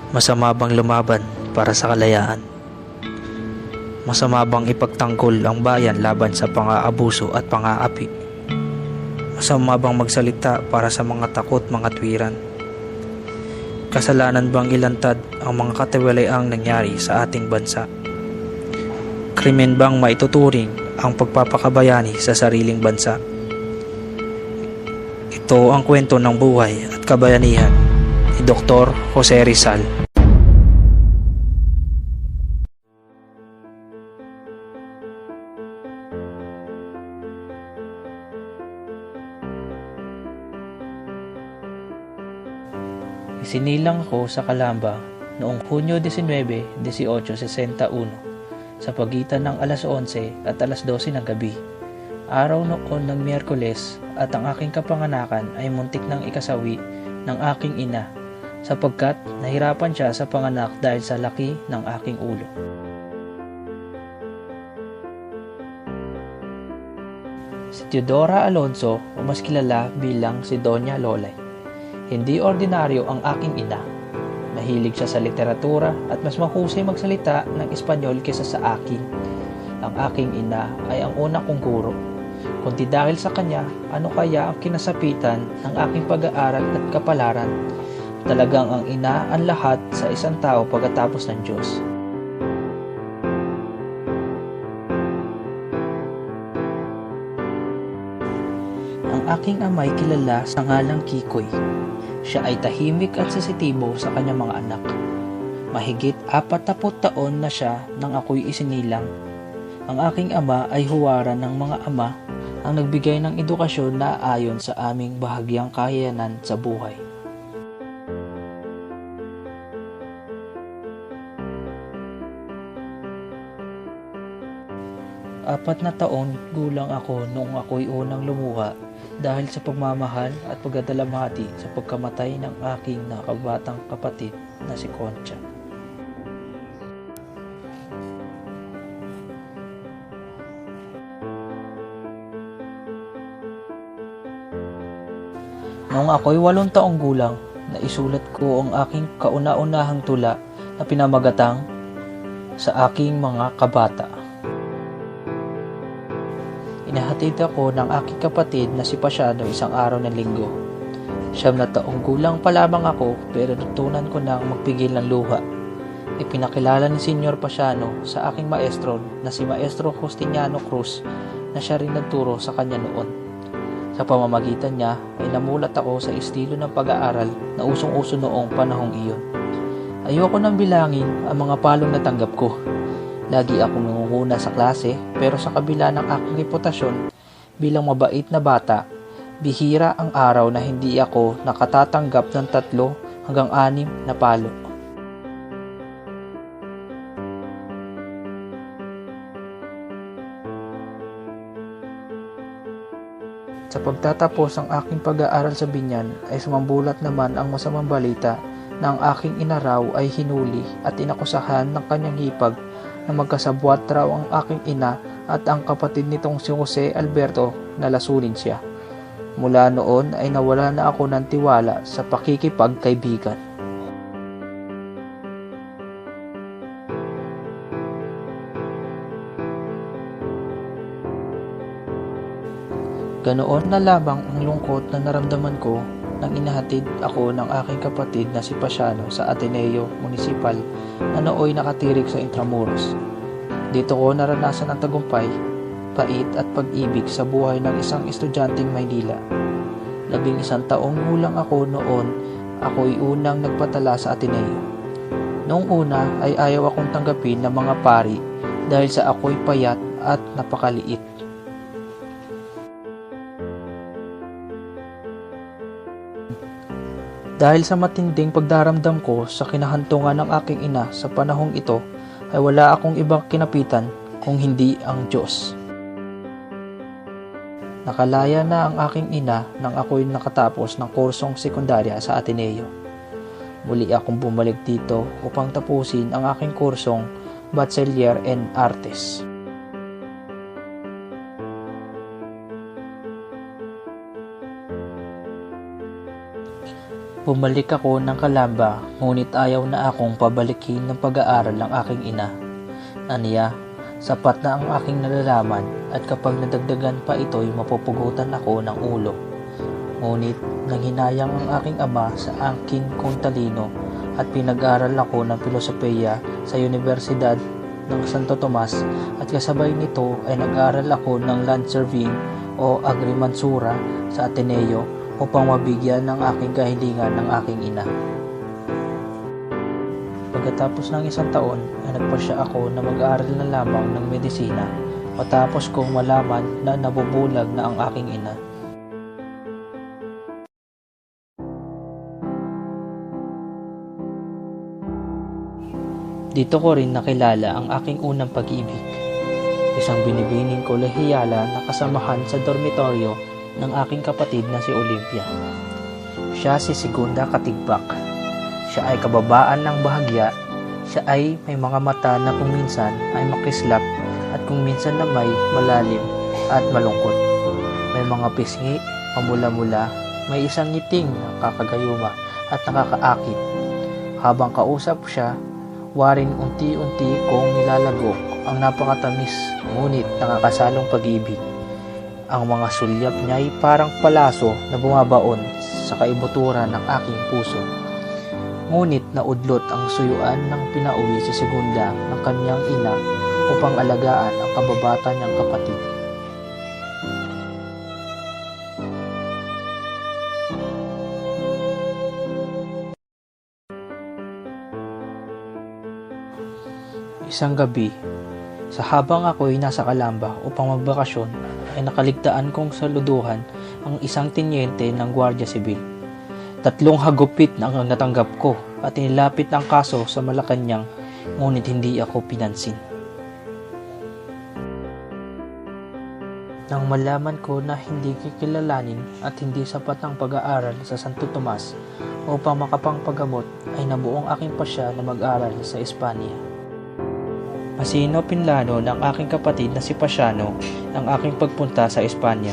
Masama bang lumaban para sa kalayaan? Masama bang ipagtanggol ang bayan laban sa pang-aabuso at pang-aapi? Masama bang magsalita para sa mga takot mga tuwiran? Kasalanan bang ilantad ang mga katiwaliang nangyari sa ating bansa? Krimen bang maituturing ang pagpapakabayani sa sariling bansa? Ito ang kwento ng buhay at kabayanihan ni Dr. Jose Rizal. Isinilang ako sa Calamba noong Hunyo 19, 1861 sa pagitan ng alas 11 at alas 12 ng gabi. Araw noon ng Miyerkules at ang aking kapanganakan ay muntik ng ikasawi ng aking ina sapagkat nahirapan siya sa panganak dahil sa laki ng aking ulo. Si Teodora Alonso o mas kilala bilang si Doña Lolay. Hindi ordinaryo ang aking ina. Mahilig siya sa literatura at mas mahusay magsalita ng Espanyol kaysa sa akin. Ang aking ina ay ang una kong guro. Kundi dahil sa kanya, ano kaya ang kinasapitan ng aking pag-aaral at kapalaran? Talagang ang ina ang lahat sa isang tao pagkatapos ng Diyos. Ang aking amay kilala sa ngalang Kikoy. Siya ay tahimik at sensitibo sa kanyang mga anak. Mahigit 40 taon na siya nang ako'y isinilang. Ang aking ama ay huwaran ng mga ama ang nagbigay ng edukasyon na ayon sa aming bahagyang kakayanan sa buhay. Apat na taon gulang ako noong ako'y unang lumuha dahil sa pagmamahal at pagdadalamhati sa pagkamatay ng aking nakabatang kapatid na si Concha. Noong ako'y 8 taong gulang, naisulat ko ang aking kauna-unahang tula na pinamagatang Sa Aking Mga Kabata. Inahatid ako ng aking kapatid na si Pasiano isang araw ng linggo. 9 taong gulang pa lamang ako pero natutunan ko nang magpigil ng luha. Ipinakilala ni Senyor Pasiano sa aking maestro na si Maestro Justiniano Cruz na siya rin nagturo sa kanya noon. Sa pamamagitan niya ay namulat ako sa estilo ng pag-aaral na usong-uso noong panahong iyon. Ayoko nang bilangin ang mga palong natanggap ko. Lagi akong nangunguna sa klase pero sa kabila ng aking reputasyon bilang mabait na bata, bihira ang araw na hindi ako nakatatanggap ng 3 hanggang 6 na palo. Sa pagtatapos ang aking pag-aaral sa Binyan ay sumambulat naman ang masamang balita na ang aking ina raw ay hinuli at inakusahan ng kanyang hipag na magkasabwat raw ang aking ina at ang kapatid nitong si Jose Alberto na lasunin siya. Mula noon ay nawala na ako ng tiwala sa pakikipagkaibigan. Ganoon na lamang ang lungkot na naramdaman ko nang inahatid ako ng aking kapatid na si Pasiano sa Ateneo Municipal na nooy nakatirik sa Intramuros. Dito ko naranasan ang tagumpay, pait at pag-ibig sa buhay ng isang estudyanteng Maynila. 11 taong gulang ako noon, ako'y unang nagpatala sa Ateneo. Noong una ay ayaw akong tanggapin ng mga pari dahil sa ako'y payat at napakaliit. Dahil sa matinding pagdaramdam ko sa kinahantungan ng aking ina sa panahong ito, ay wala akong ibang kinapitan kung hindi ang Diyos. Nakalaya na ang aking ina nang ako'y nakatapos ng kursong sekundarya sa Ateneo. Muli akong bumalik dito upang tapusin ang aking kursong Bachelor in Artes. Bumalik ako ng Calamba, ngunit ayaw na akong pabalikin ng pag-aaral ng aking ina. Aniya, sapat na ang aking nalalaman at kapag nadagdagan pa ito'y mapupugutan ako ng ulo. Ngunit nanghinayang ang aking ama sa aking kung talino at pinag-aral ako ng filosofiya sa Universidad ng Santo Tomas at kasabay nito ay nag-aral ako ng land surveying o agrimansura sa Ateneo upang mabigyan ng aking kahilingan ng aking ina. Pagkatapos ng isang taon ay nagpasya ako na mag-aaral na lamang ng medisina matapos kong malaman na nabubulag na ang aking ina. Dito ko rin nakilala ang aking unang pag-ibig. Isang binibining kolehiyala na kasamahan sa dormitoryo ng aking kapatid na si Olympia. Siya si Segunda Katigbak. Siya ay kababaan ng bahagya. Siya ay may mga mata na kung minsan ay makislap at kung minsan na may malalim at malungkot. May mga pisngi, mamula-mula, may isang ngiting nakakagayuma at nakakaakit. Habang kausap siya, waring unti-unti kong nilalagok ang napakatamis ngunit nakakasalong pag-ibig. Ang mga sulyap niya ay parang palaso na bumabaon sa kaibuturan ng aking puso. Ngunit naudlot ang suyuan ng pinauwi si Segunda ng kanyang ina upang alagaan ang kababata niyang kapatid. Isang gabi, sa habang ako'y nasa Calamba upang magbakasyon, ay nakaligtaan kong saluduhan ang isang tenyente ng Guardia Sibil. 3 hagupit na ang natanggap ko at inilapit ang kaso sa Malacanang, ngunit hindi ako pinansin. Nang malaman ko na hindi kikilalanin at hindi sapat ang pag-aaral sa Santo Tomas upang makapangpagamot, ay nabuong aking pasya na mag-aral sa Espanya. Masino pinlano ng aking kapatid na si Pasiano ang aking pagpunta sa Espanya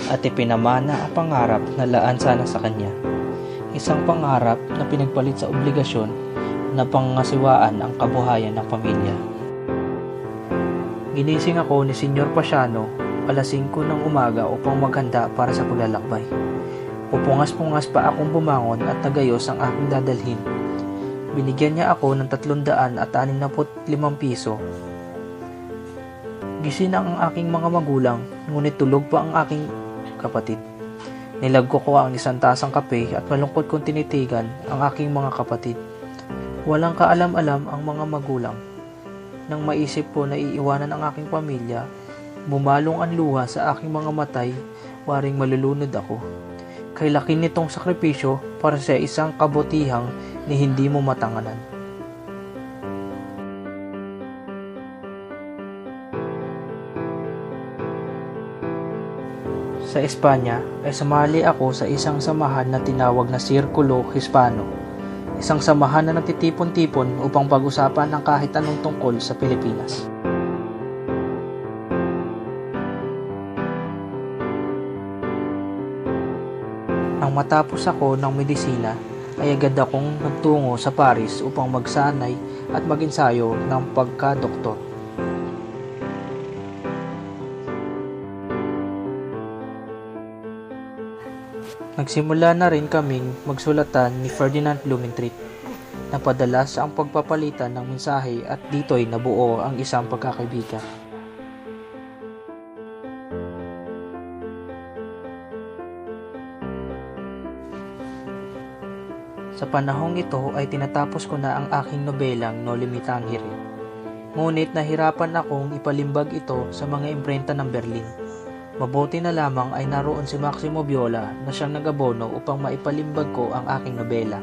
at ipinamana ang pangarap na laan sana sa kanya. Isang pangarap na pinagpalit sa obligasyon na pangasiwaan ang kabuhayan ng pamilya. Ginising ako ni Senyor Pasiano alas 5 ng umaga upang maghanda para sa paglalakbay. Pupungas-pungas pa akong bumangon at tagayos ang aking dadalhin. Binigyan niya ako ng 365 piso. Gising ang aking mga magulang, ngunit tulog pa ang aking kapatid. Nilagko ko ang 1 tasang kape at malungkot kong tinitigan ang aking mga kapatid. Walang kaalam-alam ang mga magulang. Nang maisip ko na iiwanan ang aking pamilya, bumalong ang luha sa aking mga matay, waring malulunod ako. Kay laki nitong sakripisyo para sa isang kabutihang ni hindi mo matanganan. Sa Espanya ay sumali ako sa isang samahan na tinawag na Sirkulo Hispano, isang samahan na nagtitipon-tipon upang pag-usapan ang kahit anong tungkol sa Pilipinas. Nang matapos ako ng medisina, ay agad akong nagtungo sa Paris upang magsanay at mag-ensayo ng pagka-doktor. Nagsimula na rin kaming magsulatan ni Ferdinand Blumentritt. Napadalas ang pagpapalitan ng mensahe at dito'y nabuo ang isang pagkakaibigan. Sa panahong ito ay tinatapos ko na ang aking nobelang No Limitangere. Ngunit nahirapan akong ipalimbag ito sa mga imprenta ng Berlin. Mabuti na lamang ay naroon si Maximo Viola na siyang nag-abono upang maipalimbag ko ang aking nobela.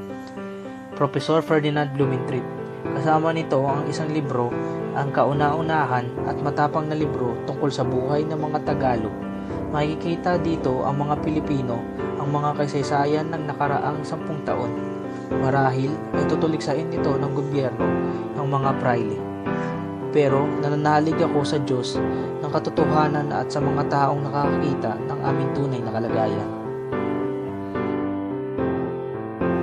Professor Ferdinand Blumentritt. Kasama nito ang isang libro, ang kauna-unahan at matapang na libro tungkol sa buhay ng mga Tagalog. Makikita dito ang mga Pilipino, ang mga kasaysayan ng nakaraang 10 taon. Marahil ay tutuliksain ito ng gobyerno ng mga praile. Pero nananalig ako sa Diyos ng katotohanan at sa mga taong nakakakita ng aming tunay na kalagayan.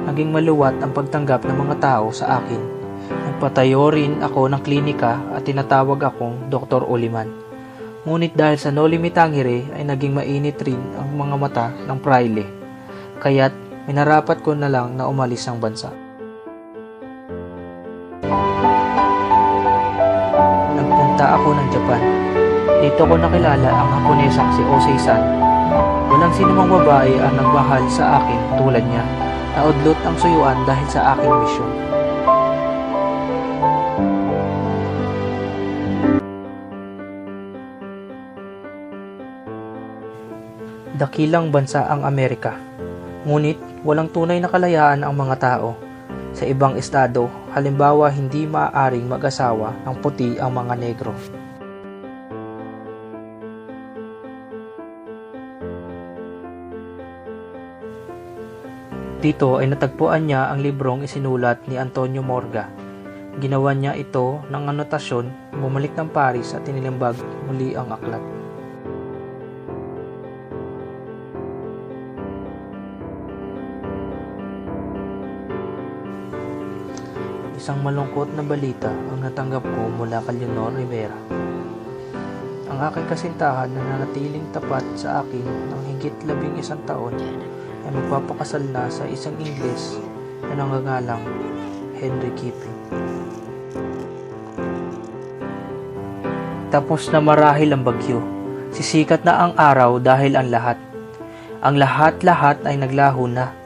Naging maluwat ang pagtanggap ng mga tao sa akin. Nagpatayo rin ako ng klinika at tinatawag akong Dr. Oliman. Ngunit dahil sa No Limitangere ay naging mainit rin ang mga mata ng praile. Kaya't minarapat ko na lang na umalis ng bansa. Nagpunta ako ng Japan. Dito ko nakilala ang Haponesang si Osei-san. Walang sinumang babae ang nagmahal sa akin tulad niya. Naudlot ang suyuan dahil sa aking misyon. Dakilang bansa ang Amerika. Ngunit walang tunay na kalayaan ang mga tao. Sa ibang estado, halimbawa hindi maaaring mag-asawa ng puti ang mga negro. Dito ay natagpuan niya ang librong isinulat ni Antonio Morga. Ginawa niya ito ng anotasyon, bumalik ng Paris at tinilimbag muli ang aklat. Isang malungkot na balita ang natanggap ko mula kay Leonor Rivera. Ang aking kasintahan na nanatiling tapat sa akin ng higit 11 taon ay magpapakasal na sa isang Ingles na nangangalang Henry Kipping. Tapos na marahil ang bagyo. Sisikat na ang araw dahil ang lahat ay naglaho na.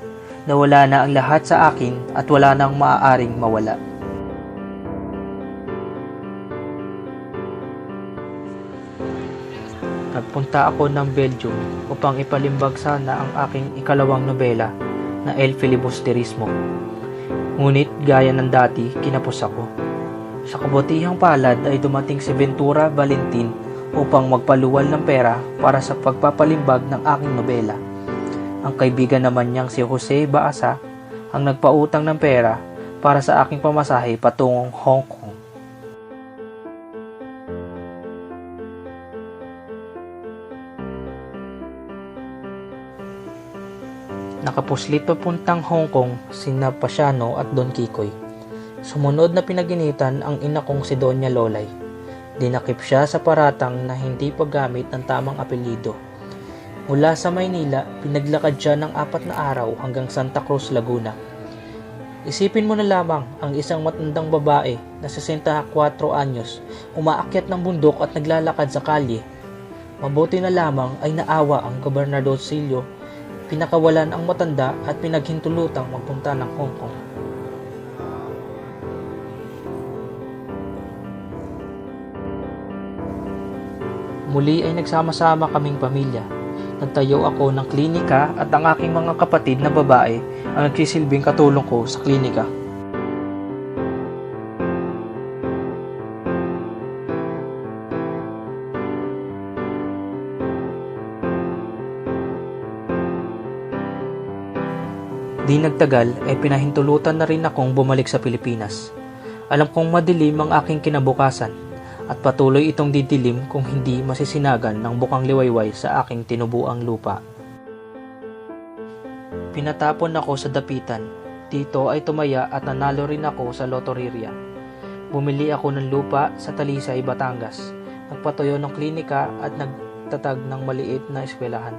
Nawala na ang lahat sa akin at wala nang maaaring mawala. Nagpunta ako ng Belgium upang ipalimbag sana ang aking ikalawang nobela na El Filibusterismo. Ngunit gaya ng dati, kinapos ako. Sa kabutihang palad ay dumating si Ventura Valentin upang magpaluwal ng pera para sa pagpapalimbag ng aking nobela. Ang kaibigan naman niyang si Jose Baasa ang nagpautang ng pera para sa aking pamasahe patungong Hong Kong. Nakapuslit papuntang Hong Kong sina Pasiano at Don Kikoy. Sumunod na pinaginitan ang ina kong si Doña Lolay. Dinakip siya sa paratang na hindi paggamit ng tamang apelyido. Mula sa Maynila, pinaglakad siya ng 4 na araw hanggang Santa Cruz, Laguna. Isipin mo na lamang ang isang matandang babae na 64 anyos, umaakyat ng bundok at naglalakad sa kalye. Mabuti na lamang ay naawa ang Gobernadorcillo, pinakawalan ang matanda at pinaghintulutang magpunta ng Hong Kong. Muli ay nagsama-sama kaming pamilya. Nagtayo ako ng klinika at ang aking mga kapatid na babae ang nagsisilbing katulong ko sa klinika. Di nagtagal ay pinahintulutan na rin akong bumalik sa Pilipinas. Alam kong madilim ang aking kinabukasan at patuloy itong didilim kung hindi masisinagan ng bukang liwayway sa aking tinubuang lupa. Pinatapon ako sa dapitan. Dito ay tumaya at nanalo rin ako sa lotorya. Bumili ako ng lupa sa Talisay, Batangas. Nagpatayo ng klinika at nagtatag ng maliit na eskwelahan.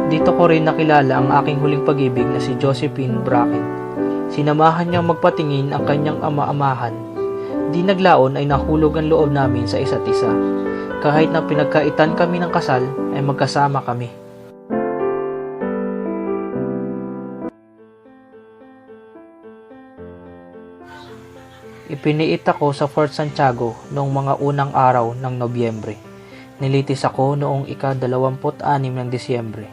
Dito ko rin nakilala ang aking huling pag-ibig na si Josephine Bracken. Sinamahan niyang magpatingin ang kanyang ama-amahan. Di naglaon ay nahulog ang loob namin sa isa't isa. Kahit na pinagkaitan kami ng kasal ay magkasama kami. Ipiniit ako sa Fort Santiago noong mga unang araw ng Nobyembre. Nilitis ako noong ika-26 ng Disyembre.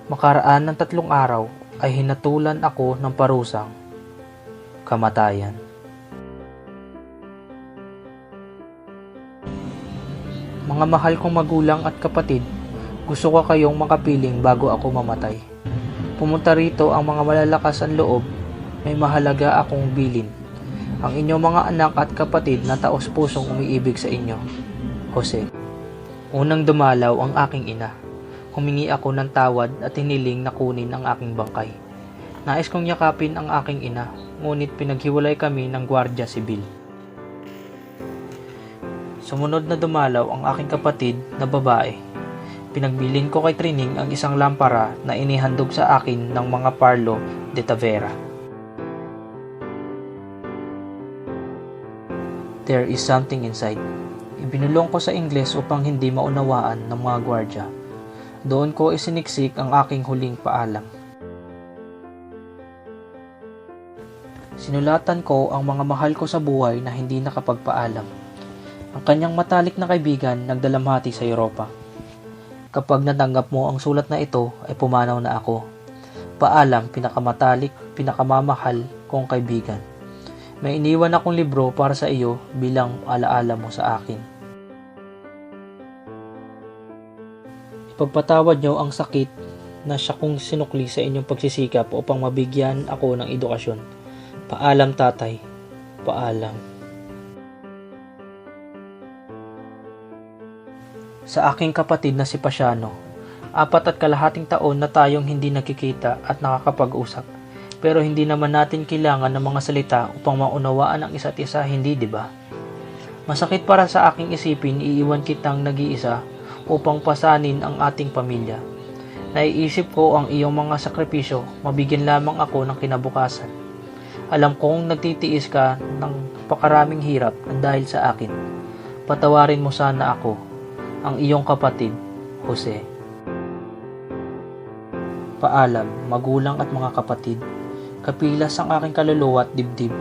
Makaraan ng 3 araw ay hinatulan ako ng parusang kamatayan. Mga mahal kong magulang at kapatid, gusto ko kayong makapiling bago ako mamatay. Pumunta rito ang mga malalakas ang loob, may mahalaga akong bilin. Ang inyong mga anak at kapatid na taos-pusong umiibig sa inyo. Jose. Unang dumalaw ang aking ina. Humingi ako ng tawad at hiniling na kunin ang aking bangkay. Nais kong yakapin ang aking ina, ngunit pinaghiwalay kami ng Gwardiya Sibil. Sumunod na dumalaw ang aking kapatid na babae. Pinagbilin ko kay Trining ang isang lampara na inihandog sa akin ng mga Parlo de Tavera. There is something inside. Ibinulong ko sa Ingles upang hindi maunawaan ng mga gwardya. Doon ko isiniksik ang aking huling paalam. Sinulatan ko ang mga mahal ko sa buhay na hindi nakapagpaalam. Ang kanyang matalik na kaibigan nagdalamhati sa Europa. Kapag natanggap mo ang sulat na ito, ay pumanaw na ako. Paalam, pinakamatalik, pinakamamahal kong kaibigan. May iniwan akong libro para sa iyo bilang alaala mo sa akin. Ipagpatawad niyo ang sakit na siya kong sinukli sa inyong pagsisikap upang mabigyan ako ng edukasyon. Paalam, tatay. Paalam. Sa aking kapatid na si Pasiano, 4.5 taon na tayong hindi nakikita at nakakapag-usap. Pero hindi naman natin kailangan ng mga salita upang maunawaan ang isa't isa, hindi, di ba? Masakit para sa aking isipin, iiwan kitang nag-iisa upang pasanin ang ating pamilya. Naiisip ko ang iyong mga sakripisyo, mabigyan lamang ako ng kinabukasan. Alam kong nagtitiis ka ng pakaraming hirap dahil sa akin. Patawarin mo sana ako, ang iyong kapatid, Jose. Paalam, magulang at mga kapatid. Kapilas ang aking kaluluwa at dibdib.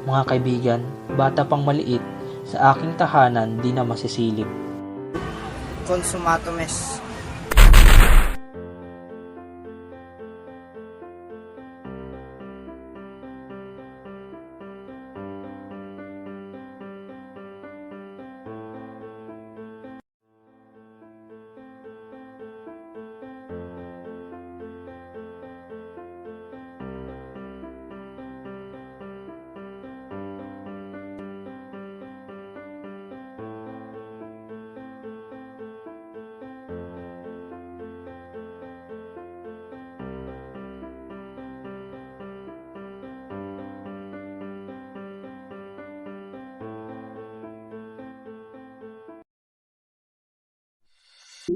Mga kaibigan, bata pang maliit, sa aking tahanan di na masisilip. Consumato mes. You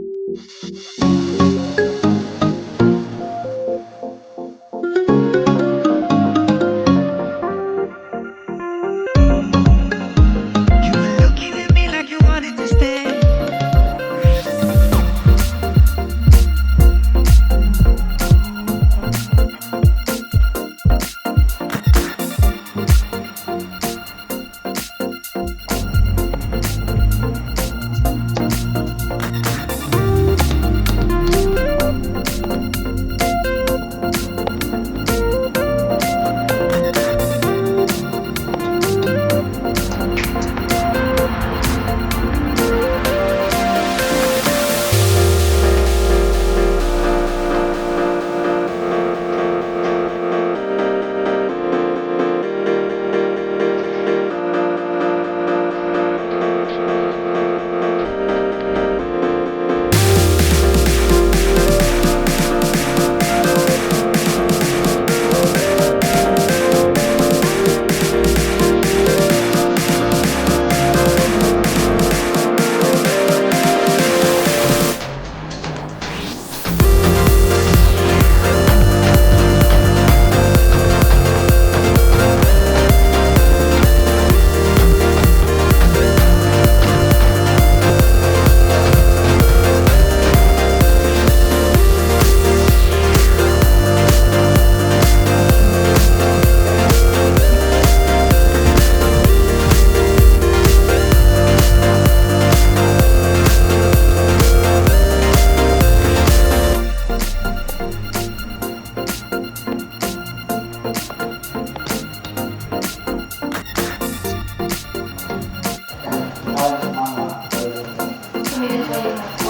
were looking at me like you wanted to stay.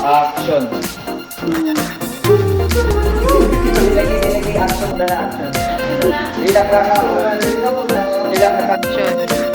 Action. Ilagay action na action. Ilang action.